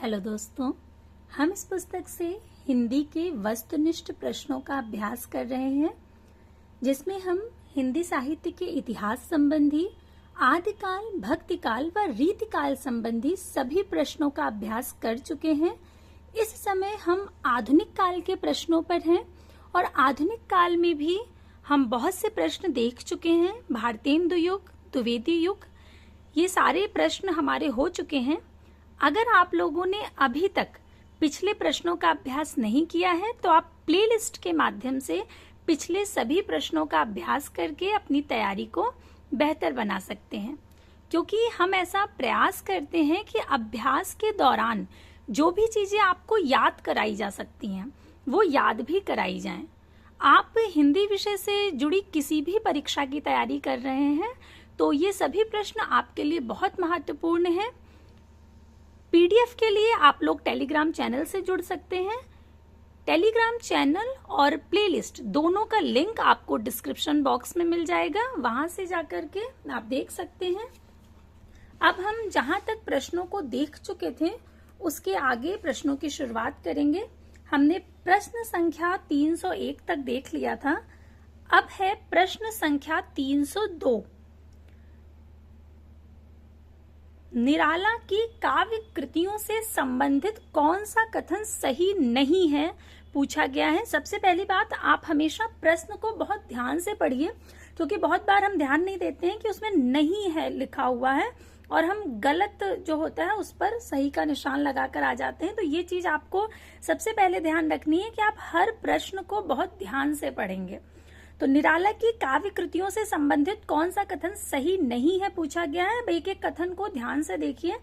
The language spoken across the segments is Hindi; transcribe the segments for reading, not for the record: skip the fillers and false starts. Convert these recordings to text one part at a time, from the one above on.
हेलो दोस्तों, हम इस पुस्तक से हिंदी के वस्तुनिष्ठ प्रश्नों का अभ्यास कर रहे हैं, जिसमें हम हिंदी साहित्य के इतिहास संबंधी, आदिकाल, भक्तिकाल व रीतिकाल संबंधी सभी प्रश्नों का अभ्यास कर चुके हैं। इस समय हम आधुनिक काल के प्रश्नों पर हैं और आधुनिक काल में भी हम बहुत से प्रश्न देख चुके हैं। भारतेंदु युग, द्विवेदी युग, ये सारे प्रश्न हमारे हो चुके हैं। अगर आप लोगों ने अभी तक पिछले प्रश्नों का अभ्यास नहीं किया है तो आप प्लेलिस्ट के माध्यम से पिछले सभी प्रश्नों का अभ्यास करके अपनी तैयारी को बेहतर बना सकते हैं, क्योंकि हम ऐसा प्रयास करते हैं कि अभ्यास के दौरान जो भी चीजें आपको याद कराई जा सकती हैं वो याद भी कराई जाएं। आप हिंदी विषय से जुड़ी किसी भी परीक्षा की तैयारी कर रहे हैं तो ये सभी प्रश्न आपके लिए बहुत महत्वपूर्ण हैं। पीडीएफ के लिए आप लोग टेलीग्राम चैनल से जुड़ सकते हैं। टेलीग्राम चैनल और प्लेलिस्ट दोनों का लिंक आपको डिस्क्रिप्शन बॉक्स में मिल जाएगा, वहां से जाकर के आप देख सकते हैं। अब हम जहां तक प्रश्नों को देख चुके थे उसके आगे प्रश्नों की शुरुआत करेंगे। हमने प्रश्न संख्या 301 तक देख लिया था। अब है प्रश्न संख्या 302। निराला की काव्य कृतियों से संबंधित कौन सा कथन सही नहीं है, पूछा गया है। सबसे पहली बात, आप हमेशा प्रश्न को बहुत ध्यान से पढ़िए, क्योंकि बहुत बार हम ध्यान नहीं देते हैं कि उसमें नहीं है लिखा हुआ है और हम गलत जो होता है उस पर सही का निशान लगाकर आ जाते हैं। तो ये चीज आपको सबसे पहले ध्यान रखनी है कि आप हर प्रश्न को बहुत ध्यान से पढ़ेंगे। तो निराला की काव्य कृतियों से संबंधित कौन सा कथन सही नहीं है, पूछा गया है। एक एक कथन को ध्यान से देखिए।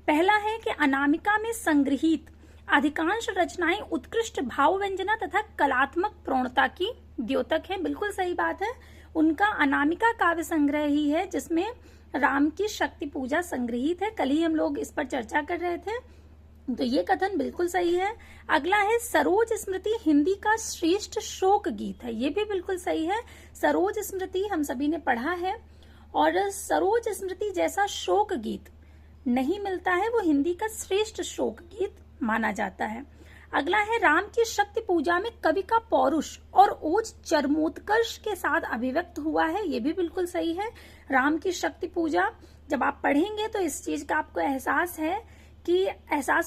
पहला है कि अनामिका में संग्रहित अधिकांश रचनाएं उत्कृष्ट भाव व्यंजना तथा कलात्मक प्रवणता की द्योतक है। बिल्कुल सही बात है। उनका अनामिका काव्य संग्रह ही है जिसमें राम की शक्ति पूजा संग्रहित है। कल ही हम लोग इस पर चर्चा कर रहे थे, तो ये कथन बिल्कुल सही है। अगला है सरोज स्मृति हिंदी का श्रेष्ठ शोक गीत है। ये भी बिल्कुल सही है। सरोज स्मृति हम सभी ने पढ़ा है और सरोज स्मृति जैसा शोक गीत नहीं मिलता है, वो हिंदी का श्रेष्ठ शोक गीत माना जाता है। अगला है राम की शक्ति पूजा में कवि का पौरुष और ओज चरमोत्कर्ष के साथ अभिव्यक्त हुआ है। ये भी बिल्कुल सही है। राम की शक्ति पूजा जब आप पढ़ेंगे तो इस चीज का आपको एहसास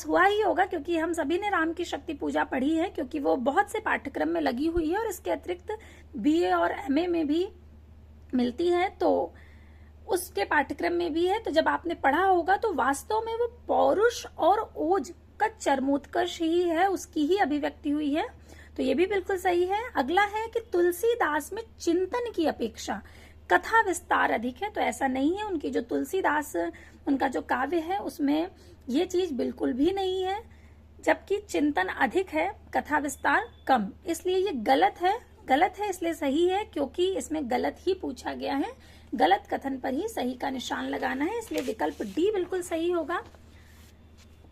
हुआ ही होगा, क्योंकि हम सभी ने राम की शक्ति पूजा पढ़ी है, क्योंकि वो बहुत से पाठ्यक्रम में लगी हुई है और इसके अतिरिक्त बीए और एमए में भी मिलती है, तो उसके पाठ्यक्रम में भी है। तो जब आपने पढ़ा होगा तो वास्तव में वो पौरुष और ओज का चरमोत्कर्ष ही है, उसकी ही अभिव्यक्ति हुई है। तो ये भी बिल्कुल सही है। अगला है कि तुलसीदास में चिंतन की अपेक्षा कथा विस्तार अधिक है। तो ऐसा नहीं है, उनकी जो तुलसीदास उनका जो काव्य है उसमें ये चीज बिल्कुल भी नहीं है, जबकि चिंतन अधिक है, कथा विस्तार कम। इसलिए ये गलत है इसलिए सही है, क्योंकि इसमें गलत ही पूछा गया है। गलत कथन पर ही सही का निशान लगाना है, इसलिए विकल्प डी बिल्कुल सही होगा।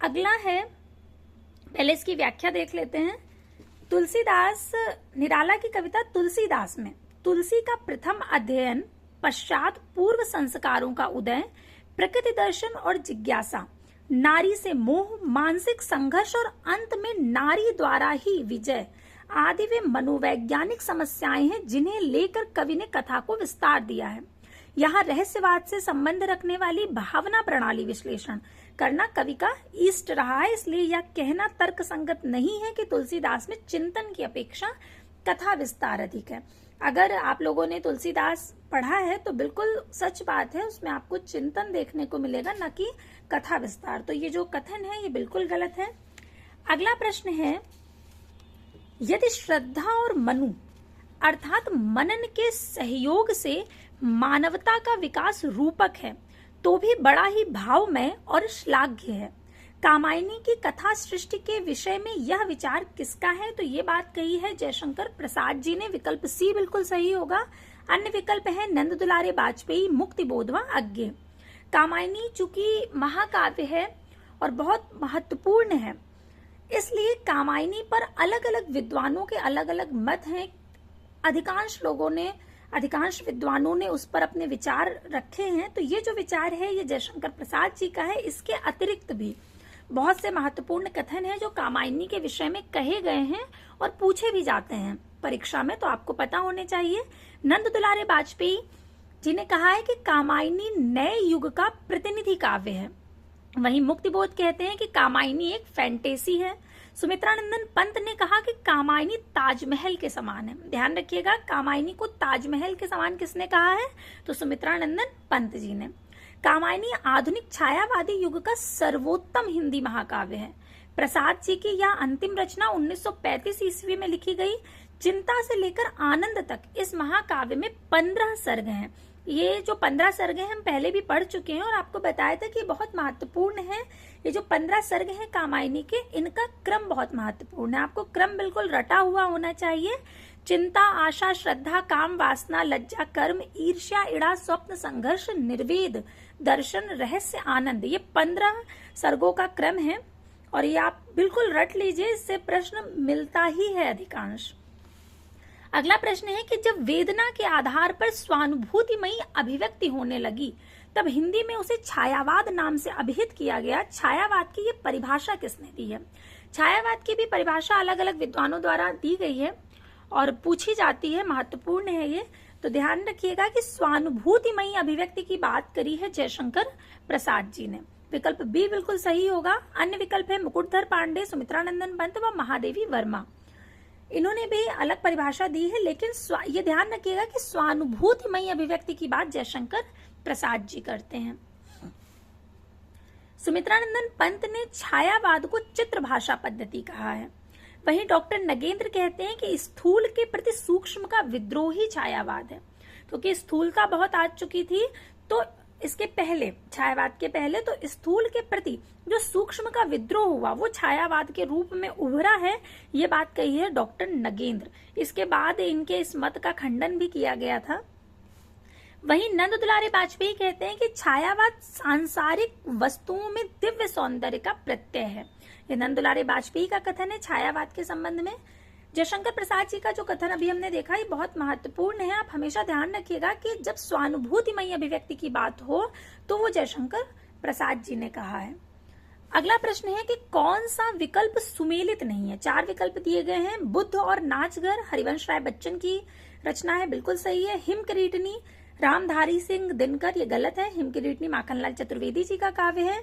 अगला है, पहले इसकी व्याख्या देख लेते हैं। तुलसीदास, निराला की कविता तुलसीदास में तुलसी का प्रथम अध्ययन, पश्चात पूर्व संस्कारों का उदय, प्रकृति दर्शन और जिज्ञासा, नारी से मोह, मानसिक संघर्ष और अंत में नारी द्वारा ही विजय आदि वे मनोवैज्ञानिक समस्याएं हैं जिन्हें लेकर कवि ने कथा को विस्तार दिया है। यहाँ रहस्यवाद से संबंध रखने वाली भावना प्रणाली विश्लेषण करना कवि का इष्ट रहा है, इसलिए यह कहना तर्क संगत नहीं है कि तुलसीदास में चिंतन की अपेक्षा कथा विस्तार अधिक है। अगर आप लोगों ने तुलसीदास पढ़ा है तो बिल्कुल सच बात है, उसमें आपको चिंतन देखने को मिलेगा, न कि कथा विस्तार। तो ये जो कथन है ये बिल्कुल गलत है। अगला प्रश्न है, यदि श्रद्धा और मनु अर्थात मनन के सहयोग से मानवता का विकास रूपक है तो भी बड़ा ही भावमय और श्लाघ्य है। कामायनी की कथा सृष्टि के विषय में यह विचार किसका है? तो ये बात कही है जयशंकर प्रसाद जी ने। विकल्प सी बिल्कुल सही होगा। अन्य विकल्प है नंद दुलारे वाजपेयी, मुक्ति बोधवा, अज्ञे। कामायनी चूंकि महाकाव्य है और बहुत महत्वपूर्ण है, इसलिए कामायनी पर अलग अलग विद्वानों के अलग अलग मत हैं। अधिकांश विद्वानों ने उस पर अपने विचार रखे हैं। तो ये जो विचार है ये जयशंकर प्रसाद जी का है। इसके अतिरिक्त भी बहुत से महत्वपूर्ण कथन हैं जो कामायनी के विषय में कहे गए हैं और पूछे भी जाते हैं परीक्षा में, तो आपको पता होने चाहिए। नंद दुलारे वाजपेयी जी ने कहा है कि कामायनी नए युग का प्रतिनिधि काव्य है। वहीं मुक्तिबोध कहते हैं कि कामायनी एक फैंटेसी है। सुमित्रानंदन पंत ने कहा कि कामायनी ताजमहल के समान है। ध्यान रखिएगा, कामायनी को ताजमहल के समान किसने कहा है? तो सुमित्रानंदन पंत जी ने। कामायनी आधुनिक छायावादी युग का सर्वोत्तम हिंदी महाकाव्य है। प्रसाद जी की यह अंतिम रचना 1935 ईस्वी में लिखी गई। चिंता से लेकर आनंद तक इस महाकाव्य में 15 सर्ग हैं। ये जो 15 सर्ग हैं हम पहले भी पढ़ चुके हैं और आपको बताया था कि बहुत महत्वपूर्ण है। ये जो 15 सर्ग हैं कामायनी के, इनका क्रम बहुत महत्वपूर्ण है। आपको क्रम बिल्कुल रटा हुआ होना चाहिए। चिंता, आशा, श्रद्धा, काम, वासना, लज्जा, कर्म, ईर्ष्या, इड़ा, स्वप्न, संघर्ष, निर्वेद, दर्शन, रहस्य, आनंद, ये 15 सर्गों का क्रम है और ये आप बिल्कुल रट लीजिए, इससे प्रश्न मिलता ही है अधिकांश। अगला प्रश्न है कि जब वेदना के आधार पर स्वानुभूतिमयी अभिव्यक्ति होने लगी तब हिंदी में उसे छायावाद नाम से अभिहित किया गया। छायावाद की ये परिभाषा किसने दी है? छायावाद की भी परिभाषा अलग अलग विद्वानों द्वारा दी गई है और पूछी जाती है, महत्वपूर्ण है ये, तो ध्यान रखिएगा कि स्वानुभूतिमयी अभिव्यक्ति की बात करी है जयशंकर प्रसाद जी ने। विकल्प बी बिल्कुल सही होगा। अन्य विकल्प है मुकुटधर पांडे, सुमित्रानंदन पंत व महादेवी वर्मा। इन्होंने भी अलग परिभाषा दी है, लेकिन ये ध्यान रखिएगा कि स्वानुभूतिमयी अभिव्यक्ति की बात जयशंकर प्रसाद जी करते हैं। सुमित्रानंदन पंत ने छायावाद को चित्र भाषा पद्धति कहा है। वहीं डॉक्टर नगेंद्र कहते हैं कि स्थूल के प्रति सूक्ष्म का विद्रोही छायावाद है, क्योंकि स्थूलता बहुत आ चुकी थी, तो इसके पहले, छायावाद के पहले, तो स्थूल के प्रति जो सूक्ष्म का विद्रोह हुआ वो छायावाद के रूप में उभरा है, ये बात कही है डॉक्टर नगेंद्र। इसके बाद इनके इस मत का खंडन भी किया गया था। वहीं नंद दुलारे वाजपेयी कहते हैं कि छायावाद सांसारिक वस्तुओं में दिव्य सौंदर्य का प्रत्यय है। ये नंद दुलारे वाजपेयी का कथन है छायावाद के संबंध में। जयशंकर प्रसाद जी का जो कथन अभी हमने देखा ये बहुत महत्वपूर्ण है। आप हमेशा ध्यान रखिएगा कि जब स्वानुभूतिमयी अभिव्यक्ति की बात हो तो वो जयशंकर प्रसाद जी ने कहा है। अगला प्रश्न है कि कौन सा विकल्प सुमेलित नहीं है? 4 विकल्प दिए गए हैं। बुद्ध और नाचघर हरिवंश राय बच्चन की रचना है, बिल्कुल सही है। हिमकिरीटनी रामधारी सिंह दिनकर, ये गलत है। हिमकिरीटनी माखनलाल चतुर्वेदी जी का काव्य है।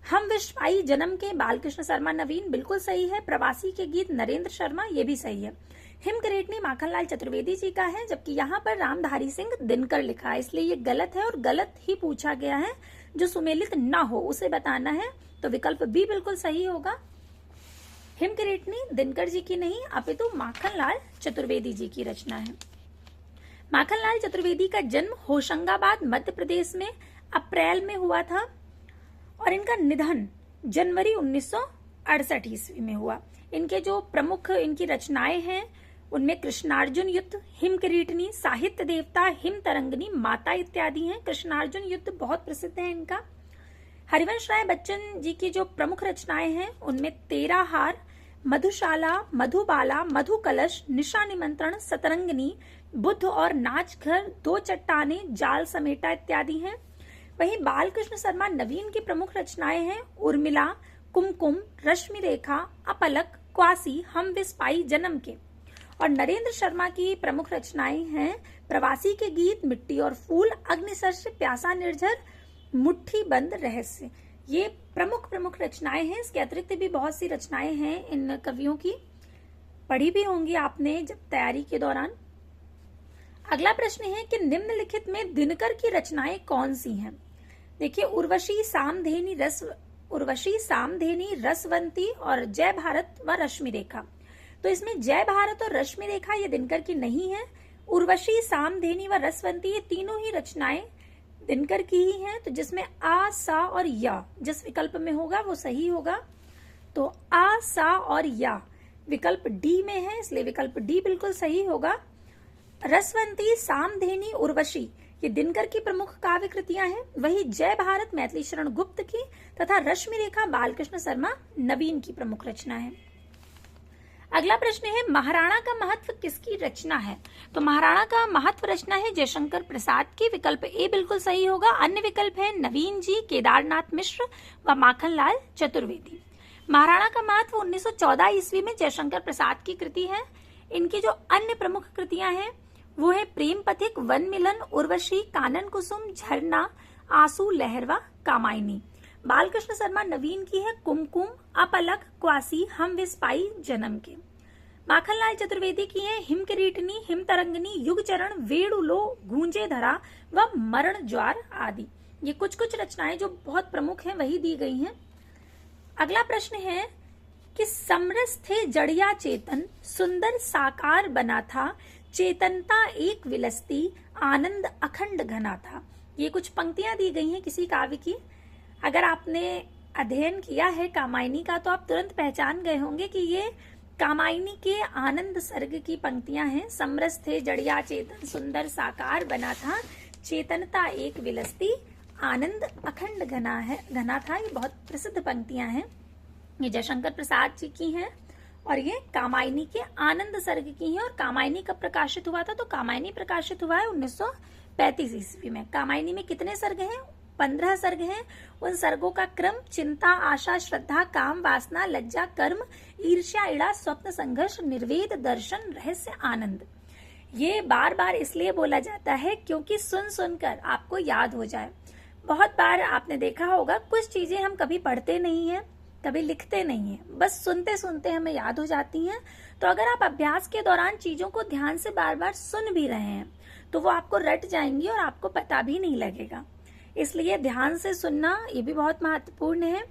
हम विश्व पाई जन्म के बालकृष्ण शर्मा नवीन, बिल्कुल सही है। प्रवासी के गीत नरेंद्र शर्मा, ये भी सही है। हिमकिरीटनी माखनलाल चतुर्वेदी जी का है, जबकि यहाँ पर रामधारी सिंह दिनकर लिखा है, इसलिए ये गलत है और गलत ही पूछा गया है। जो सुमेलित ना हो उसे बताना है, तो विकल्प बी बिल्कुल सही होगा। हिमकिरीटनी दिनकर जी की नहीं अपितु माखनलाल चतुर्वेदी जी की रचना है। माखनलाल चतुर्वेदी का जन्म होशंगाबाद मध्य प्रदेश में अप्रैल में हुआ था और इनका निधन जनवरी 1968 ईस्वी में हुआ। इनके जो प्रमुख इनकी रचनाएं हैं उनमें कृष्णार्जुन युद्ध, हिमकिरीटनी, साहित्य देवता, हिम तरंगिनी, माता इत्यादि हैं। कृष्णार्जुन युद्ध बहुत प्रसिद्ध है इनका। हरिवंश राय बच्चन जी की जो प्रमुख रचनाएं हैं उनमें 13 हार, मधुशाला, मधुबाला, मधु कलश, निशा निमंत्रण, सतरंगिनी, बुद्ध और नाचघर, 2 चट्टाने, जाल समेटा इत्यादि हैं। वहीं बालकृष्ण शर्मा नवीन की प्रमुख रचनाएं हैं उर्मिला, कुमकुम, रश्मि रेखा, अपलक, क्वासी, हम विस्पाई जन्म के। और नरेंद्र शर्मा की प्रमुख रचनाएं हैं प्रवासी के गीत, मिट्टी और फूल, अग्निशस्त्र, प्यासा निर्झर, मुट्ठी बंद, रहस्य। ये प्रमुख रचनाएं हैं। इसके अतिरिक्त भी बहुत सी रचनाएं हैं इन कवियों की, पढ़ी भी होंगी आपने जब तैयारी के दौरान। अगला प्रश्न है कि निम्नलिखित में दिनकर की रचनाएं कौन सी हैं? देखिए, उर्वशी, सामधेनी, रसवंती और जय भारत व रश्मि रेखा। तो इसमें जय भारत और रश्मि रेखा ये दिनकर की नहीं है। उर्वशी, सामधेनी व रसवंती ये तीनों ही रचनाएं दिनकर की ही हैं। तो जिसमें आ, सा और या जिस विकल्प में होगा वो सही होगा। तो आ, सा और या विकल्प डी में है, इसलिए विकल्प डी बिल्कुल सही होगा। रसवंती, सामधेनी, उर्वशी ये दिनकर की प्रमुख काव्य कृतियां हैं। वही जय भारत मैथिली शरण गुप्त की तथा रश्मि रेखा बालकृष्ण शर्मा नवीन की प्रमुख रचना है। अगला प्रश्न है महाराणा का महत्व किसकी रचना है? तो महाराणा का महत्व रचना है जयशंकर प्रसाद की। विकल्प ए बिल्कुल सही होगा। अन्य विकल्प है नवीन जी, केदारनाथ मिश्र व माखनलाल चतुर्वेदी। महाराणा का महत्व 1914 ईस्वी में जयशंकर प्रसाद की कृति है। इनकी जो अन्य प्रमुख कृतियां हैं वो है प्रेम पथिक, वन मिलन, उर्वशी, कानन कुसुम, झरना, आंसू लहर व कामायनी। बालकृष्ण शर्मा नवीन की है कुमकुम, अपलक, क्वासी, हम विस्पाई, जन्म के। माखनलाल चतुर्वेदी की है हिम किरीटनी, हिम तरंगनी, युग चरण, वेणुलो, गूंजे धरा व मरण ज्वार आदि। ये कुछ कुछ रचनाएं जो बहुत प्रमुख हैं वही दी गई हैं। अगला प्रश्न है कि समरस थे जड़िया चेतन, सुंदर साकार बना था, चेतनता एक विलसती, आनंद अखंड घना था। ये कुछ पंक्तियां दी गई हैं किसी काव्य की। अगर आपने अध्ययन किया है कामायनी का तो आप तुरंत पहचान गए होंगे कि ये कामायनी के आनंद सर्ग की पंक्तियां हैं। समरस थे जड़िया चेतन, सुंदर साकार बना था, चेतनता एक विलसती, आनंद अखंड घना था। ये बहुत प्रसिद्ध पंक्तियां हैं। ये जयशंकर प्रसाद जी की हैं और ये कामायनी के आनंद सर्ग की हैं। और कामायनी कब प्रकाशित हुआ था? तो कामायनी प्रकाशित हुआ है 1935 ईस्वी में। कामायनी में कितने सर्ग हैं? 15 सर्ग हैं। उन सर्गों का क्रम चिंता, आशा, श्रद्धा, काम, वासना, लज्जा, कर्म, ईर्ष्या, इड़ा, स्वप्न, संघर्ष, निर्वेद, दर्शन, रहस्य, आनंद। ये बार बार इसलिए बोला जाता है क्योंकि सुन सुनकर आपको याद हो जाए। बहुत बार आपने देखा होगा कुछ चीजें हम कभी पढ़ते नहीं हैं, कभी लिखते नहीं हैं, बस सुनते सुनते हमें याद हो जाती हैं। तो अगर आप अभ्यास के दौरान चीजों को ध्यान से बार बार सुन भी रहे हैं तो वो आपको रट जाएंगी और आपको पता भी नहीं लगेगा। इसलिए ध्यान से सुनना ये भी बहुत महत्वपूर्ण है।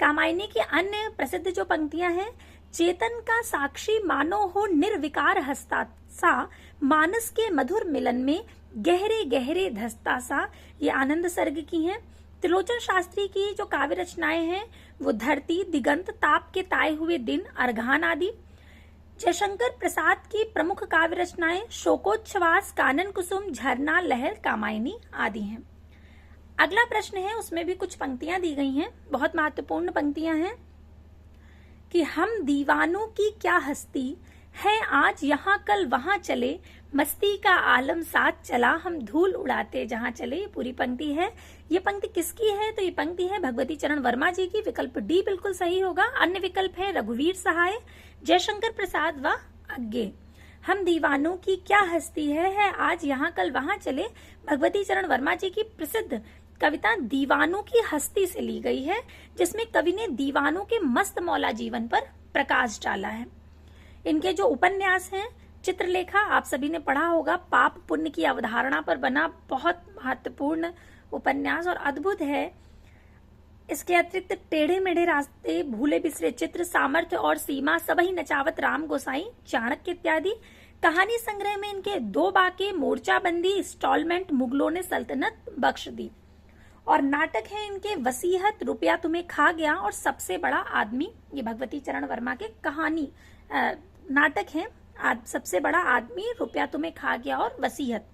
कामायनी की अन्य प्रसिद्ध जो पंक्तियां हैं, चेतन का साक्षी मानो हो निर्विकार हंसता सा, मानस के मधुर मिलन में गहरे गहरे धसता सा, ये आनंद सर्ग की हैं। त्रिलोचन शास्त्री की जो काव्य रचनाएं हैं वो धरती, दिगंत, ताप के ताए हुए दिन, अर्घान आदि। जयशंकर प्रसाद की प्रमुख काव्य रचनाएं शोकोच्छ्वास, कानन कुसुम, झरना, लहर, कामायनी आदि हैं। अगला प्रश्न है उसमें भी कुछ पंक्तियां दी गई हैं, बहुत महत्वपूर्ण पंक्तियां हैं कि हम दीवानों की क्या हस्ती है, आज यहाँ कल वहां चले, मस्ती का आलम साथ चला, हम धूल उड़ाते जहां चले। ये पूरी पंक्ति है। ये पंक्ति किसकी है? तो ये पंक्ति है भगवती चरण वर्मा जी की। विकल्प डी बिल्कुल सही होगा। अन्य विकल्प है रघुवीर सहाय, जयशंकर प्रसाद व अज्ञे। हम दीवानों की क्या हस्ती है आज यहाँ कल वहां चले, भगवती चरण वर्मा जी की प्रसिद्ध कविता दीवानों की हस्ती से ली गई है, जिसमें कवि ने दीवानों के मस्त मौला जीवन पर प्रकाश डाला है। इनके जो उपन्यास हैं, चित्रलेखा आप सभी ने पढ़ा होगा, पाप पुण्य की अवधारणा पर बना बहुत महत्वपूर्ण उपन्यास और अद्भुत है। इसके अतिरिक्त टेढ़े मेढ़े रास्ते, भूले बिसरे चित्र, सामर्थ्य और सीमा, सबही नचावत राम गोसाई, चाणक्य इत्यादि। कहानी संग्रह में इनके 2 बाके, मोर्चाबंदी, इंस्टॉलमेंट, मुगलों ने सल्तनत बख्श दी। और नाटक है इनके वसीहत, रुपया तुम्हें खा गया और सबसे बड़ा आदमी। ये भगवती चरण वर्मा के कहानी नाटक है सबसे बड़ा आदमी, रुपया तुम्हें खा गया और वसीहत।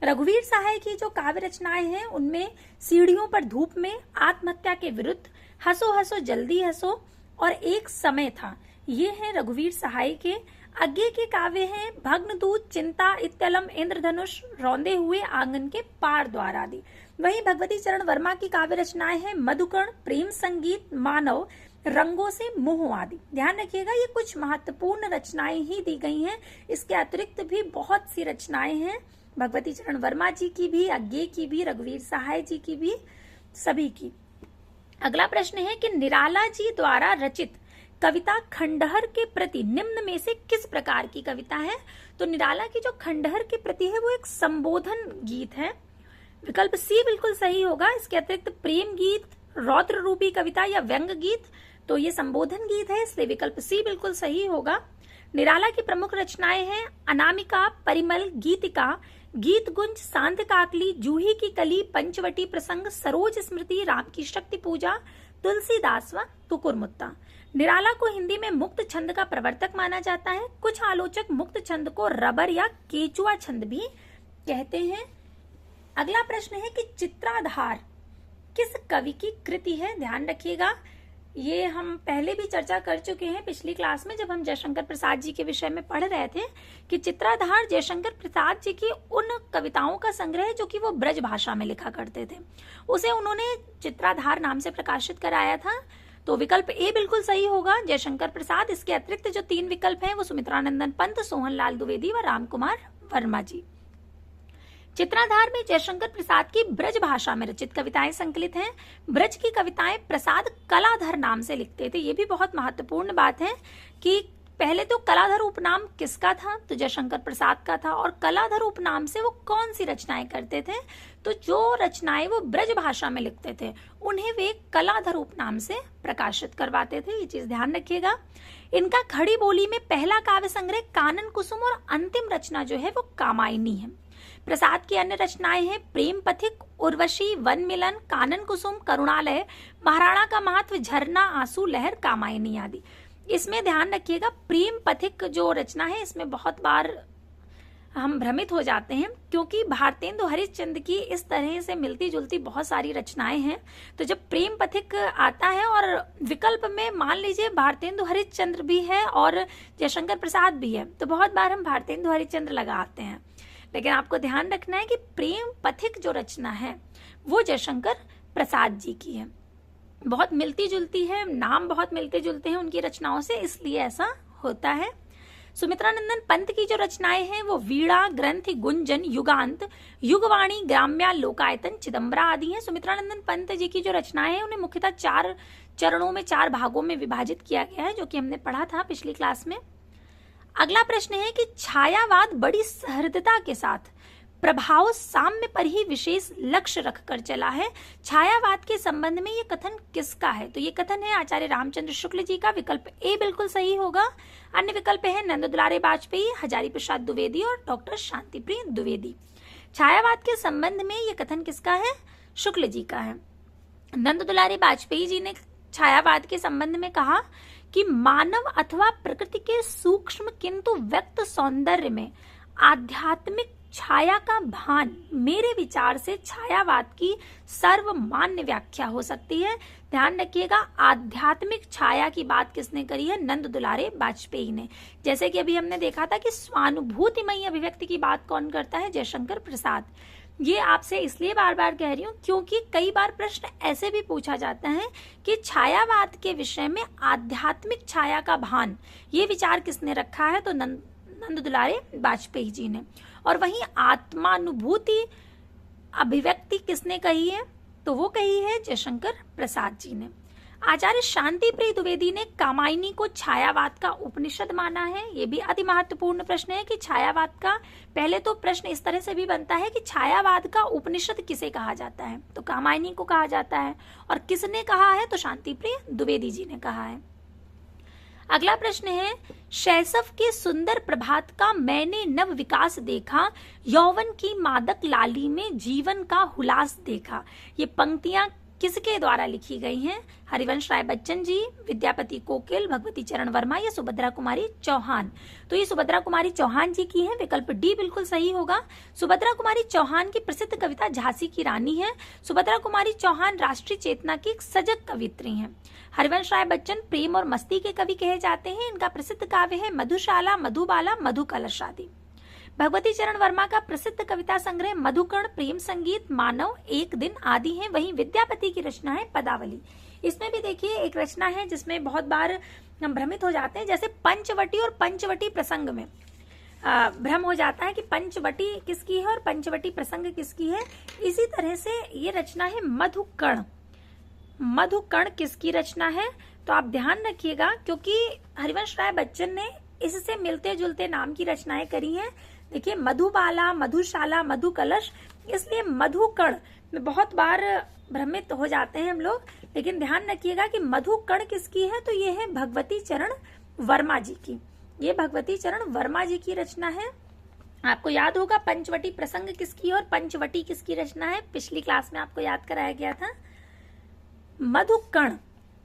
रघुवीर सहाय की जो काव्य रचनाएं हैं उनमें सीढ़ियों पर धूप में, आत्महत्या के विरुद्ध, हंसो हंसो जल्दी हंसो और एक समय था, ये हैं रघुवीर सहाय के। अज्ञे के काव्य हैं भग्नदूत, चिंता, इत्यलम, इंद्रधनुष, रौंदे हुए आंगन के पार द्वार आदि। वहीं भगवती चरण वर्मा की काव्य रचनाएं हैं मधुकर्ण, प्रेम संगीत, मानव, रंगों से मोह आदि। ध्यान रखिएगा ये कुछ महत्वपूर्ण रचनाएं ही दी गई हैं। इसके अतिरिक्त भी बहुत सी रचनाएं हैं भगवती चरण वर्मा जी की भी, अज्ञे की भी, रघुवीर सहाय जी की भी, सभी की। अगला प्रश्न है कि निराला जी द्वारा रचित कविता खंडहर के प्रति निम्न में से किस प्रकार की कविता है? तो निराला की जो खंडहर के प्रति है वो एक संबोधन गीत है। विकल्प सी बिल्कुल सही होगा। इसके अतिरिक्त प्रेम गीत, रौद्र रूपी कविता या व्यंग गीत, तो ये संबोधन गीत है, इसलिए विकल्प सी बिल्कुल सही होगा। निराला की प्रमुख रचनाएं हैं अनामिका, परिमल, गीतिका, गीत गुंज, सांध्य काकली, जूही की कली, पंचवटी प्रसंग, सरोज स्मृति, राम की शक्ति पूजा, तुलसीदास व तुकुरमुत्ता। निराला को हिंदी में मुक्त छंद का प्रवर्तक माना जाता है। कुछ आलोचक मुक्त छंद को रबर या केचुआ छंद भी कहते हैं। अगला प्रश्न है कि चित्राधार किस कवि की कृति है? ध्यान रखिएगा, ये हम पहले भी चर्चा कर चुके हैं पिछली क्लास में, जब हम जयशंकर प्रसाद जी के विषय में पढ़ रहे थे कि चित्राधार जयशंकर प्रसाद जी की उन कविताओं का संग्रह जो कि वो ब्रज भाषा में लिखा करते थे, उसे उन्होंने चित्राधार नाम से प्रकाशित कराया था। तो विकल्प ए बिल्कुल सही होगा, जयशंकर प्रसाद। इसके अतिरिक्त जो 3 विकल्प हैं वो सुमित्रानंदन पंत, सोहनलाल द्विवेदी व रामकुमार वर्मा जी। चित्राधार में जयशंकर प्रसाद की ब्रज भाषा में रचित कविताएं संकलित हैं। ब्रज की कविताएं प्रसाद कलाधर नाम से लिखते थे। ये भी बहुत महत्वपूर्ण बात है कि पहले तो कलाधर उपनाम किसका था, तो जयशंकर प्रसाद का था। और कलाधर उपनाम से वो कौन सी रचनाएं करते थे, तो जो रचनाएं वो ब्रज भाषा में लिखते थे उन्हें वे कलाधर उपनाम से प्रकाशित करवाते थे। ये चीज ध्यान रखिएगा। इनका खड़ी बोली में पहला काव्य संग्रह कानन कुसुम और अंतिम रचना जो है वो कामायनी है। प्रसाद की अन्य रचनाएं हैं प्रेम पथिक, उर्वशी, वन मिलन, कानन कुसुम, करुणालय, महाराणा का महत्व, झरना, आंसू लहर, कामायनी आदि। इसमें ध्यान रखिएगा, प्रेम पथिक जो रचना है इसमें बहुत बार हम भ्रमित हो जाते हैं, क्योंकि भारतेंदु हरिश्चंद्र की इस तरह से मिलती जुलती बहुत सारी रचनाएं हैं। तो जब प्रेम पथिक आता है और विकल्प में मान लीजिए भारतेंदु हरिश्चंद्र भी है और जयशंकर प्रसाद भी है, तो बहुत बार हम भारतेंदु हरिश्चंद्र लगाते हैं। लेकिन आपको ध्यान रखना है कि प्रेम पथिक जो रचना है वो जयशंकर प्रसाद जी की है। बहुत मिलती जुलती है, नाम बहुत मिलते जुलते हैं उनकी रचनाओं से, इसलिए ऐसा होता है। सुमित्रानंदन पंत की जो रचनाएं हैं वो वीणा, ग्रंथि, गुंजन, युगांत, युगवाणी, ग्राम्या, लोकायतन, चिदम्बरा आदि हैं। सुमित्रानंदन पंत जी की जो रचनाएं हैं उन्हें मुख्यतः 4 चरणों में 4 भागों में विभाजित किया गया है, जो कि हमने पढ़ा था पिछली क्लास में। अगला प्रश्न है कि छायावाद बड़ी सहृदता के साथ प्रभाव साम्य पर ही विशेष लक्ष्य रखकर चला है। छायावाद के संबंध में ये कथन किसका है, तो ये कथन है आचार्य रामचंद्र शुक्ल जी का। विकल्प ए बिल्कुल सही होगा। अन्य विकल्प है नंद दुलारे वाजपेयी, हजारी प्रसाद द्विवेदी और डॉक्टर शांतिप्रिय द्विवेदी। छायावाद के संबंध में ये कथन किसका है, शुक्ल जी का है। नंद दुलारे वाजपेयी जी ने छायावाद के संबंध में कहा कि मानव अथवा प्रकृति के सूक्ष्म किंतु व्यक्त सौंदर्य में आध्यात्मिक छाया का भान मेरे विचार से छायावाद की सर्वमान्य व्याख्या हो सकती है। ध्यान रखिएगा, आध्यात्मिक छाया की बात किसने करी है, नंद दुलारे वाजपेयी ने। जैसे कि अभी हमने देखा था कि स्वानुभूतिमयी अभिव्यक्ति की बात कौन करता है, जयशंकर प्रसाद। ये आपसे इसलिए बार बार कह रही हूँ क्योंकि कई बार प्रश्न ऐसे भी पूछा जाता है कि छायावाद के विषय में आध्यात्मिक छाया का भान ये विचार किसने रखा है, तो नंद दुलारे वाजपेयी जी ने। और वहीं आत्मानुभूति अभिव्यक्ति किसने कही है, तो वो कही है जयशंकर प्रसाद जी ने। आचार्य शांतिप्रिय द्विवेदी ने कामायनी को छायावाद का उपनिषद माना है। ये भी अति महत्वपूर्ण प्रश्न है कि छायावाद का, पहले तो प्रश्न इस तरह से भी बनता है कि छायावाद का उपनिषद किसे कहा जाता है, तो कामायनी को कहा जाता है। और किसने कहा है, तो शांतिप्रिय द्विवेदी जी ने कहा है। अगला प्रश्न है, शैशव के सुंदर प्रभात का मैंने नव विकास देखा, यौवन की मादक लाली में जीवन का हुलास देखा। ये पंक्तियां किसके द्वारा लिखी गई हैं, हरिवंश राय बच्चन जी, विद्यापति कोकिल, भगवती चरण वर्मा या सुभद्रा कुमारी चौहान। तो ये सुभद्रा कुमारी चौहान जी की है। विकल्प डी बिल्कुल सही होगा। सुभद्रा कुमारी चौहान की प्रसिद्ध कविता झांसी की रानी है। सुभद्रा कुमारी चौहान राष्ट्रीय चेतना की एक सजग कवित्री हैं। हरिवंश राय बच्चन प्रेम और मस्ती के कवि कहे जाते हैं। इनका प्रसिद्ध काव्य है मधुशाला, मधुबाला, मधुकलश आदि। भगवती चरण वर्मा का प्रसिद्ध कविता संग्रह मधुकर्ण, प्रेम संगीत, मानव, एक दिन आदि हैं। वहीं विद्यापति की रचना है पदावली। इसमें भी देखिए एक रचना है जिसमें बहुत बार हम भ्रमित हो जाते हैं, जैसे पंचवटी और पंचवटी प्रसंग में भ्रम हो जाता है कि पंचवटी किसकी है और पंचवटी प्रसंग किसकी है। इसी तरह से ये रचना है मधुकर्ण। मधुकर्ण किसकी रचना है, तो आप ध्यान रखिएगा क्योंकि हरिवंश राय बच्चन ने इससे मिलते जुलते नाम की रचनाएं करी हैं। देखिए मधुबाला, मधुशाला, मधुकलश, इसलिए मधुकर्ण में बहुत बार भ्रमित हो जाते हैं हम लोग। लेकिन ध्यान रखिएगा कि मधुकर्ण किसकी है, तो ये है भगवती चरण वर्मा जी की। ये भगवती चरण वर्मा जी की रचना है। आपको याद होगा पंचवटी प्रसंग किसकी और पंचवटी किसकी रचना है, पिछली क्लास में आपको याद कराया गया था। मधुकर्ण,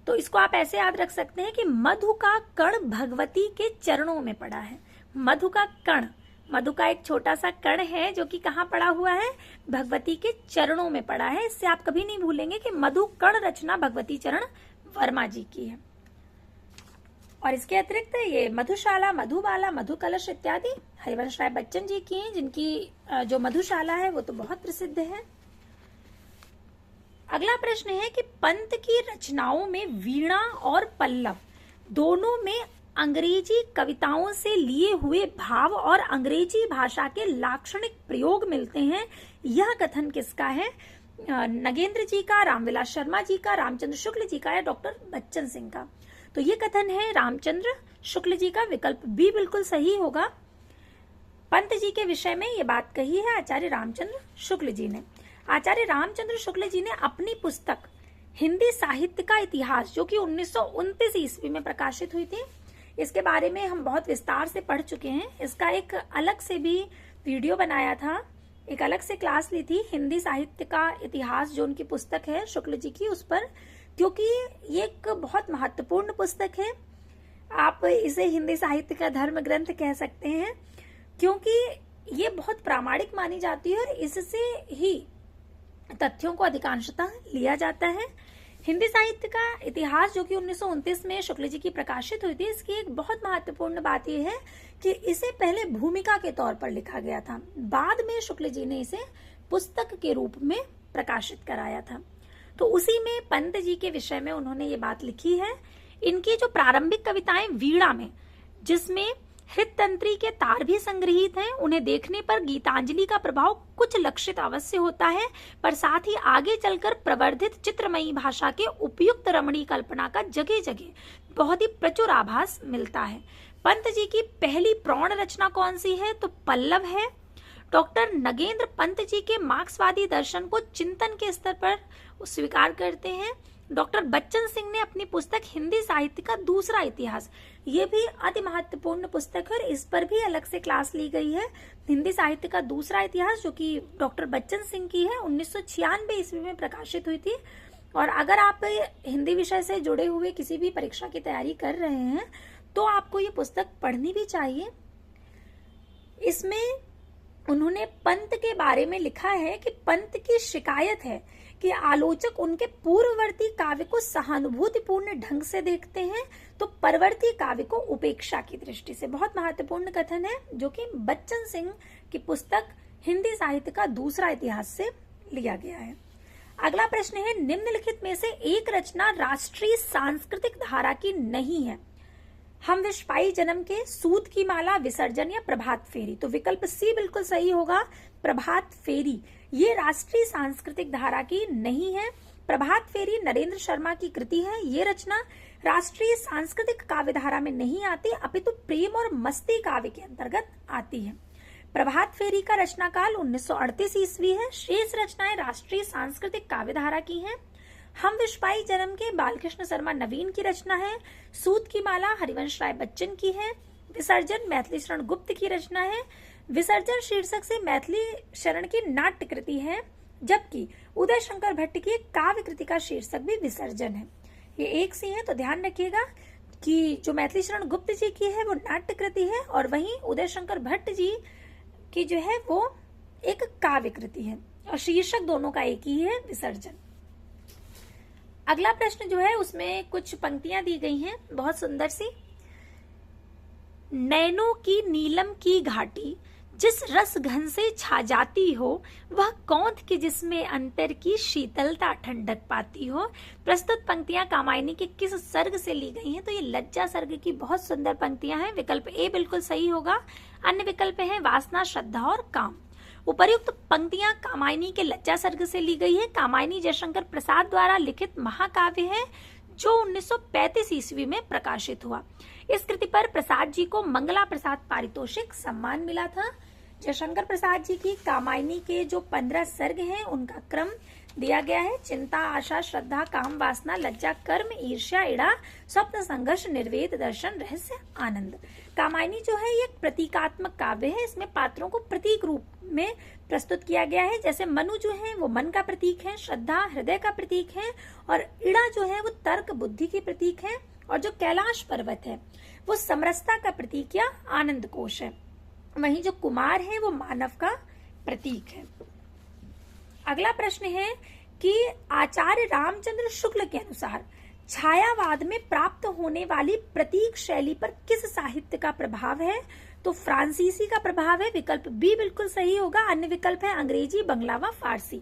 तो इसको आप ऐसे याद रख सकते हैं कि मधु का कण भगवती के चरणों में पड़ा है। मधु का कण, मधु का एक छोटा सा कण है जो कि कहाँ पड़ा हुआ है, भगवती के चरणों में पड़ा है। इससे आप कभी नहीं भूलेंगे कि मधु कण रचना भगवती चरण वर्मा जी की है। और इसके अतिरिक्त ये मधुशाला, मधुबाला, मधुकलश इत्यादि हरिवंश राय बच्चन जी की हैं, जिनकी जो मधुशाला है वो तो बहुत प्रसिद्ध है। अगला प्रश्न है कि पंत की रचनाओं में वीणा और पल्लव दोनों में अंग्रेजी कविताओं से लिए हुए भाव और अंग्रेजी भाषा के लाक्षणिक प्रयोग मिलते हैं। यह कथन किसका है? नगेंद्र जी का, रामविलास शर्मा जी का, रामचंद्र शुक्ल जी का या डॉक्टर बच्चन सिंह का? तो ये कथन है रामचंद्र शुक्ल जी का। विकल्प बी बिल्कुल सही होगा। पंत जी के विषय में ये बात कही है आचार्य रामचंद्र शुक्ल जी ने। आचार्य रामचंद्र शुक्ल जी ने अपनी पुस्तक हिंदी साहित्य का इतिहास, जो कि 1929 ईस्वी में प्रकाशित हुई थी, इसके बारे में हम बहुत विस्तार से पढ़ चुके हैं। इसका एक अलग से भी वीडियो बनाया था, एक अलग से क्लास ली थी हिंदी साहित्य का इतिहास, जो उनकी पुस्तक है शुक्ल जी की, उस पर, क्योंकि ये एक बहुत महत्वपूर्ण पुस्तक है। आप इसे हिंदी साहित्य का धर्म ग्रंथ कह सकते हैं, क्योंकि ये बहुत प्रामाणिक मानी जाती है और इससे ही तथ्यों को अधिकांशतः लिया जाता है। हिंदी साहित्य का इतिहास, जो कि 1929 में शुक्ल जी की प्रकाशित हुई थी, इसकी एक बहुत महत्वपूर्ण बात यह है कि इसे पहले भूमिका के तौर पर लिखा गया था, बाद में शुक्ल जी ने इसे पुस्तक के रूप में प्रकाशित कराया था। तो उसी में पंत जी के विषय में उन्होंने ये बात लिखी है। इनकी जो प्रारंभिक कविताएं वीणा में, जिसमें हृतंत्री के तार भी संग्रहित हैं, उन्हें देखने पर गीतांजलि का प्रभाव कुछ लक्षित अवश्य होता है, पर साथ ही आगे चलकर प्रवर्धित चित्रमयी भाषा के उपयुक्त रमणीय कल्पना का जगह जगह बहुत ही प्रचुर आभास मिलता है। पंत जी की पहली प्रौढ़ रचना कौन सी है? तो पल्लव है। डॉक्टर नगेंद्र पंत जी के मार्क्सवादी दर्शन को चिंतन के स्तर पर स्वीकार करते हैं। डॉक्टर बच्चन सिंह ने अपनी पुस्तक हिंदी साहित्य का दूसरा इतिहास, ये भी अति महत्वपूर्ण पुस्तक है और इस पर भी अलग से क्लास ली गई है। हिंदी साहित्य का दूसरा इतिहास, जो कि डॉक्टर बच्चन सिंह की है, 1996 ईस्वी में प्रकाशित हुई थी। और अगर आप हिंदी विषय से जुड़े हुए किसी भी परीक्षा की तैयारी कर रहे हैं तो आपको ये पुस्तक पढ़नी भी चाहिए। इसमें उन्होंने पंत के बारे में लिखा है कि पंत की शिकायत है कि आलोचक उनके पूर्ववर्ती काव्य को सहानुभूतिपूर्ण ढंग से देखते हैं, तो परवर्ती काव्य को उपेक्षा की दृष्टि से। बहुत महत्वपूर्ण कथन है, जो कि बच्चन सिंह की पुस्तक हिंदी साहित्य का दूसरा इतिहास से लिया गया है। अगला प्रश्न है, निम्नलिखित में से एक रचना राष्ट्रीय सांस्कृतिक धारा की नहीं है। हम विश्वाई जन्म के, सूत की माला, विसर्जन या प्रभात फेरी? तो विकल्प सी बिल्कुल सही होगा, प्रभात फेरी। ये राष्ट्रीय सांस्कृतिक धारा की नहीं है। प्रभात फेरी नरेंद्र शर्मा की कृति है। ये रचना राष्ट्रीय सांस्कृतिक काव्य धारा में नहीं आती, अपितु प्रेम और मस्ती काव्य के अंतर्गत आती है। प्रभात फेरी का रचना काल 1938 ईस्वी है। शेष रचनाएं राष्ट्रीय सांस्कृतिक काव्य धारा की हैं। हम विश्वाई जन्म के बालकृष्ण शर्मा नवीन की रचना है। सूत की माला हरिवंश राय बच्चन की है। विसर्जन मैथिली शरण गुप्त की रचना है। विसर्जन शीर्षक से मैथिली शरण की नाट्य कृति है, जबकि उदय शंकर भट्ट की काव्य कृति का शीर्षक भी विसर्जन है। ये एक सी है, तो ध्यान रखिएगा कि जो मैथिली शरण गुप्त जी की है वो नाट्य कृति है और वहीं उदय शंकर भट्ट जी की जो है वो एक काव्य कृति है और शीर्षक दोनों का एक ही है, विसर्जन। अगला प्रश्न जो है उसमें कुछ पंक्तियां दी गई हैं बहुत सुंदर सी। नैनों की नीलम की घाटी, जिस रस घन से छा जाती हो, वह कौंध की जिसमें अंतर की शीतलता ठंडक पाती हो। प्रस्तुत पंक्तियां कामायनी के किस सर्ग से ली गई हैं? तो ये लज्जा सर्ग की बहुत सुंदर पंक्तियां हैं। विकल्प ए बिल्कुल सही होगा। अन्य विकल्प हैं वासना, श्रद्धा और काम। उपर्युक्त पंक्तियां कामायनी के लज्जा सर्ग से ली गई है। कामायनी जयशंकर प्रसाद द्वारा लिखित महाकाव्य है, जो 1935 ईस्वी में प्रकाशित हुआ। इस कृति पर प्रसाद जी को मंगला प्रसाद पारितोषिक सम्मान मिला था। जयशंकर प्रसाद जी की कामायनी के जो 15 सर्ग हैं उनका क्रम दिया गया है। चिंता, आशा, श्रद्धा, काम, वासना, लज्जा, कर्म, ईर्ष्या, इड़ा, स्वप्न, संघर्ष, निर्वेद, दर्शन, रहस्य, आनंद। कामायनी जो है ये एक प्रतीकात्मक काव्य है। इसमें पात्रों को प्रतीक रूप में प्रस्तुत किया गया है। जैसे मनु जो है वो मन का प्रतीक है, श्रद्धा हृदय का प्रतीक है और इड़ा जो है वो तर्क बुद्धि की प्रतीक है और जो कैलाश पर्वत है वो समरसता का प्रतीक या आनंद कोश है। वहीं जो कुमार है वो मानव का प्रतीक है। अगला प्रश्न है कि आचार्य रामचंद्र शुक्ल के अनुसार छायावाद में प्राप्त होने वाली प्रतीक शैली पर किस साहित्य का प्रभाव है? तो फ्रांसीसी का प्रभाव है, विकल्प बी बिल्कुल सही होगा। अन्य विकल्प है अंग्रेजी, बंगला व फारसी।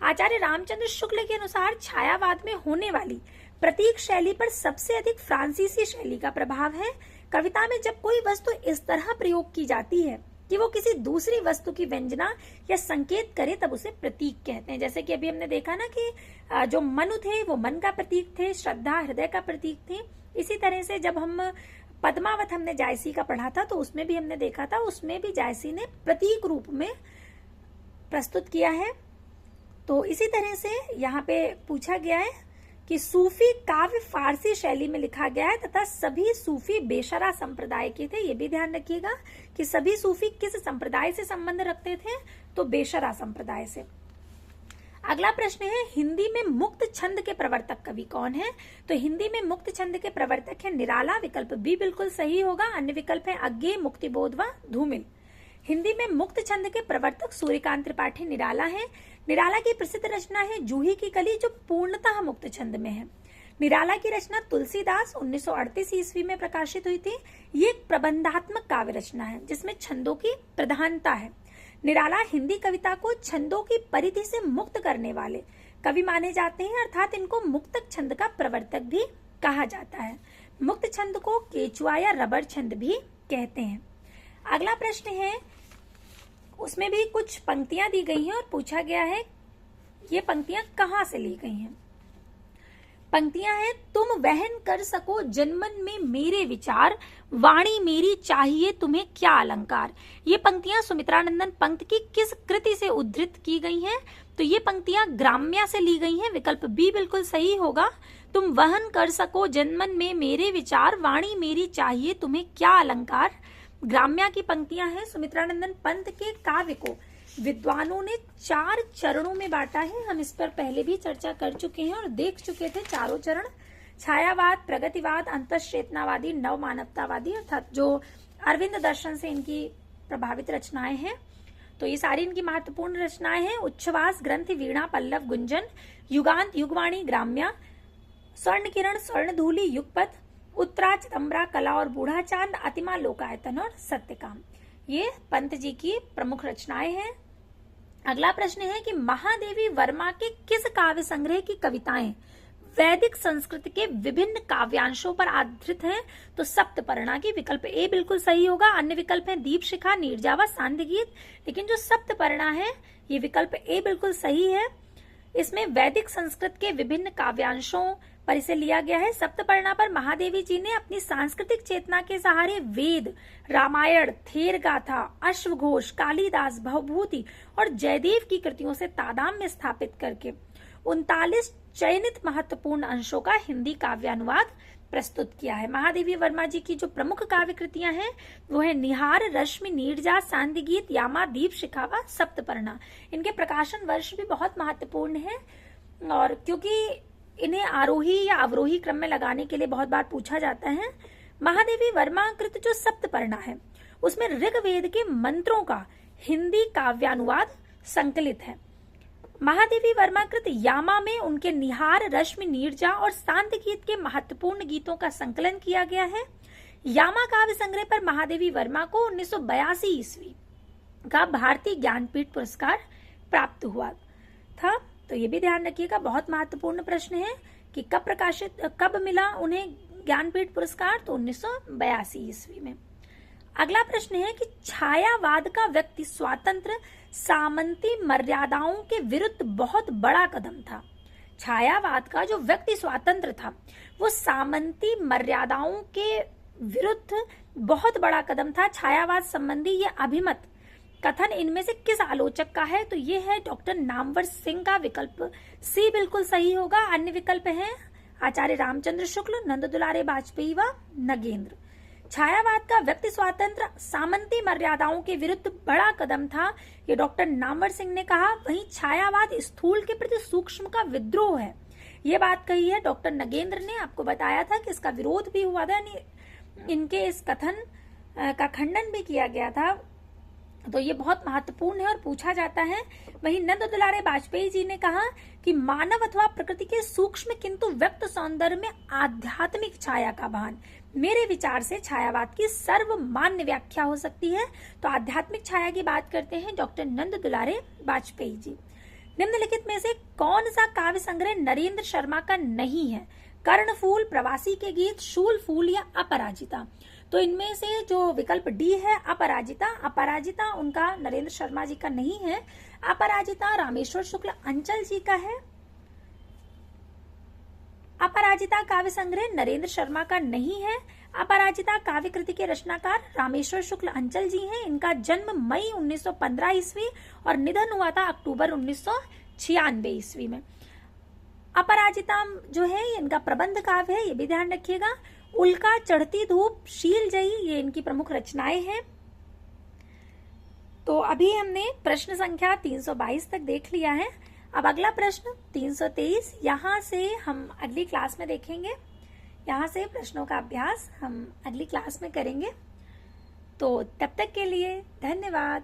आचार्य रामचंद्र शुक्ल के अनुसार छायावाद में होने वाली प्रतीक शैली पर सबसे अधिक फ्रांसीसी शैली का प्रभाव है। कविता में जब कोई वस्तु इस तरह प्रयोग की जाती है कि वो किसी दूसरी वस्तु की व्यंजना या संकेत करे, तब उसे प्रतीक कहते हैं। जैसे कि अभी हमने देखा ना कि जो मनु थे वो मन का प्रतीक थे, श्रद्धा हृदय का प्रतीक थे। इसी तरह से जब हम पद्मावत हमने जायसी का पढ़ा था तो उसमें भी हमने देखा था, उसमें भी जायसी ने प्रतीक रूप में प्रस्तुत किया है। तो इसी तरह से यहाँ पे पूछा गया है कि सूफी काव्य फारसी शैली में लिखा गया है तथा सभी सूफी बेशरा संप्रदाय के थे। ये भी ध्यान रखिएगा कि सभी सूफी किस संप्रदाय से संबंध रखते थे, तो बेशरा संप्रदाय से। अगला प्रश्न है, हिंदी में मुक्त छंद के प्रवर्तक कवि कौन है? तो हिंदी में मुक्त छंद के प्रवर्तक है निराला, विकल्प बी बिल्कुल सही होगा। अन्य विकल्प है अज्ञे, मुक्तिबोध व धूमिल। हिंदी में मुक्त छंद के प्रवर्तक सूर्यकांत त्रिपाठी निराला है। निराला की प्रसिद्ध रचना है जूही की कली, जो पूर्णतः मुक्त छंद में है। निराला की रचना तुलसीदास 1938 ईस्वी में प्रकाशित हुई थी। ये एक प्रबंधात्मक काव्य रचना है जिसमें छंदों की प्रधानता है। निराला हिंदी कविता को छंदों की परिधि से मुक्त करने वाले कवि माने जाते हैं, अर्थात इनको मुक्तक छंद का प्रवर्तक भी कहा जाता है। मुक्त छंद को केचुआ या रबर छंद भी कहते हैं। अगला प्रश्न है, उसमें भी कुछ पंक्तियां दी गई हैं और पूछा गया है ये पंक्तियां कहाँ से ली गई हैं। पंक्तियां हैं, तुम वहन कर सको जनमन में मेरे विचार, वाणी मेरी चाहिए तुम्हें क्या अलंकार। ये पंक्तियां सुमित्रानंदन पंत की किस कृति से उद्धृत की गई हैं? तो ये पंक्तियां ग्राम्या से ली गई हैं, विकल्प बी बिल्कुल सही होगा। तुम वहन कर सको जनमन में मेरे विचार, वाणी मेरी चाहिए तुम्हें क्या अलंकार। ग्राम्या की पंक्तियां हैं। सुमित्रानंदन पंत के काव्य को विद्वानों ने 4 चरणों में बांटा है। हम इस पर पहले भी चर्चा कर चुके हैं और देख चुके थे चारों चरण। छायावाद, प्रगतिवाद, अंतश्चेतनावादी, नव मानवतावादी, अर्थात जो अरविंद दर्शन से इनकी प्रभावित रचनाएं हैं। तो ये सारी इनकी महत्वपूर्ण रचनाएं हैं। उच्छ्वास, ग्रंथि, वीणा, पल्लव, गुंजन, युगांत, युगवाणी, ग्राम्या, स्वर्ण किरण, स्वर्ण धूलि, युगपथ, उत्तरा, चिदंबरा, कला और बूढ़ा चांद, अतिमा, लोकायतन और सत्यकाम, ये पंत जी की प्रमुख रचनाएं हैं। अगला प्रश्न है कि महादेवी वर्मा के किस काव्य संग्रह की कविताएं वैदिक संस्कृत के विभिन्न काव्यांशों पर आधारित हैं? तो सप्तपर्णा की, विकल्प ए बिल्कुल सही होगा। अन्य विकल्प है दीपशिखा, नीरजा व सांध्य गीत, लेकिन जो सप्तपर्णा है ये विकल्प ए बिल्कुल सही है। इसमें वैदिक संस्कृत के विभिन्न काव्यांशों पर इसे लिया गया है। सप्तपर्णा पर महादेवी जी ने अपनी सांस्कृतिक चेतना के सहारे वेद, रामायण, थेर गाथा, अश्वघोष, कालिदास, भवभूति और जयदेव की कृतियों से तादात्म्य स्थापित करके 39 चयनित महत्वपूर्ण अंशों का हिंदी काव्यानुवाद प्रस्तुत किया है। महादेवी वर्मा जी की जो प्रमुख काव्य कृतियां हैं वो है निहार, रश्मि, नीरजा, सांध्य गीत, यामा, दीपशिखा व सप्तपर्णा। इनके प्रकाशन वर्ष भी बहुत महत्वपूर्ण है और क्योंकि इन्हें आरोही या अवरोही क्रम में लगाने के लिए बहुत बार पूछा जाता है। महादेवी वर्मा कृत जो सप्तपर्णा है उसमें ऋग्वेद के मंत्रों का हिंदी काव्यानुवाद संकलित है। महादेवी वर्मा कृत यामा में उनके निहार, रश्मि, नीरजा और सांध्य गीत के महत्वपूर्ण गीतों का संकलन किया गया है। यामा काव्य संग्रह पर महादेवी वर्मा को 1982 ईस्वी का भारतीय ज्ञानपीठ पुरस्कार प्राप्त हुआ था। तो ये भी ध्यान रखिएगा, बहुत महत्वपूर्ण प्रश्न है कि कब मिला उन्हें ज्ञानपीठ पुरस्कार? तो 1982 ईस्वी में। अगला प्रश्न है कि छायावाद का व्यक्ति स्वातंत्र सामंती मर्यादाओं के विरुद्ध बहुत बड़ा कदम था। छायावाद का जो व्यक्ति स्वातंत्र था वो सामंती मर्यादाओं के विरुद्ध बहुत बड़ा कदम था। छायावाद संबंधी ये अभिमत कथन इनमें से किस आलोचक का है? तो ये है डॉक्टर नामवर सिंह का, विकल्प सी बिल्कुल सही होगा। अन्य विकल्प हैं आचार्य रामचंद्र शुक्ल, नंद दुलारे वाजपेयी व नगेंद्र। छायावाद का व्यक्ति स्वातंत्र सामंती मर्यादाओं के विरुद्ध बड़ा कदम था, ये डॉक्टर नामवर सिंह ने कहा। वहीं छायावाद स्थूल के प्रति सूक्ष्म का विद्रोह है, ये बात कही है डॉक्टर नगेंद्र ने। आपको बताया था कि इसका विरोध भी हुआ था, यानी इनके इस कथन का खंडन भी किया गया था तो ये बहुत महत्वपूर्ण है और पूछा जाता है। वहीं नंद दुलारे बाजपेयी जी ने कहा कि मानव अथवा प्रकृति के सूक्ष्म किंतु व्यक्त सौंदर्य में आध्यात्मिक छाया का भान मेरे विचार से छायावाद की सर्वमान्य व्याख्या हो सकती है। तो आध्यात्मिक छाया की बात करते हैं डॉक्टर नंद दुलारे बाजपेयी जी। निम्नलिखित में से कौन सा काव्य संग्रह नरेंद्र शर्मा का नहीं है? कर्णफूल, प्रवासी के गीत, शूल फूल या अपराजिता? तो इनमें से जो विकल्प डी है अपराजिता, अपराजिता उनका नरेंद्र शर्मा जी का नहीं है। अपराजिता रामेश्वर शुक्ल अंचल जी का है। अपराजिता काव्य संग्रह नरेंद्र शर्मा का नहीं है। अपराजिता काव्य कृति के रचनाकार रामेश्वर शुक्ल अंचल जी हैं। इनका जन्म मई 1915 ईस्वी और निधन हुआ था अक्टूबर 1996 ईस्वी में। अपराजिता जो है इनका प्रबंध काव्य है, ये भी ध्यान रखिएगा। उल्का, चढ़ती धूप, शीलजयी ये इनकी प्रमुख रचनाएं हैं। तो अभी हमने प्रश्न संख्या 322 तक देख लिया है। अब अगला प्रश्न 323 यहाँ से हम अगली क्लास में देखेंगे। यहाँ से प्रश्नों का अभ्यास हम अगली क्लास में करेंगे। तो तब तक के लिए धन्यवाद।